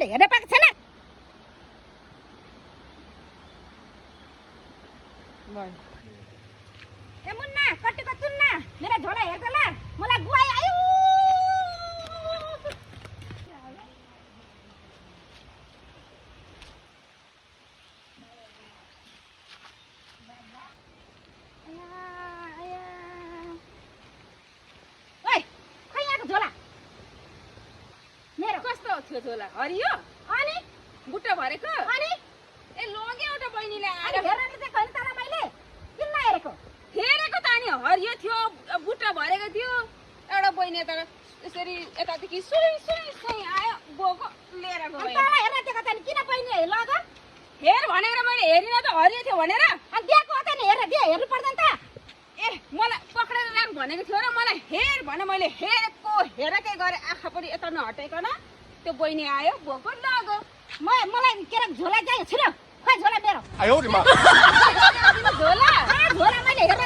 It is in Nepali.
मैले हेर्न पाएको छैन ए मुन्ना कट्टीको चुन्ना मेरो झोला हेर्छ ल मलाई गुवाई आयो झोला हरियो अनि बुट्टा भरेको अनि ए लगे एउटा बहिनीले अनि हेर्न चाहिँ खैन तर मैले किन हेरेको हेरेको त अनि हरियो थियो बुट्टा भरेको थियो एउटा बहिनी त यसरी यतादेखि सुई सुई सुई आयो बोको लिएर गयो अनि तँलाई हेर्न दिएको त नि किन बहिनी लग हेर भनेर मैले हेरिन त हरियो थियो भनेर अनि दिएको हो त नि हेर दे हेर्नु पर्दैन त ए मलाई पक्रेर राख भनेको थियो र मलाई हेर भने मैले हेरेकै गरे आँखा पनि यता नहटेकन त्यो बहिनी आयो बोको लग्यो मलाई के रे झोला चाहियो छिरो खोइ झोला मेरो झोला झोला मैले हेरेर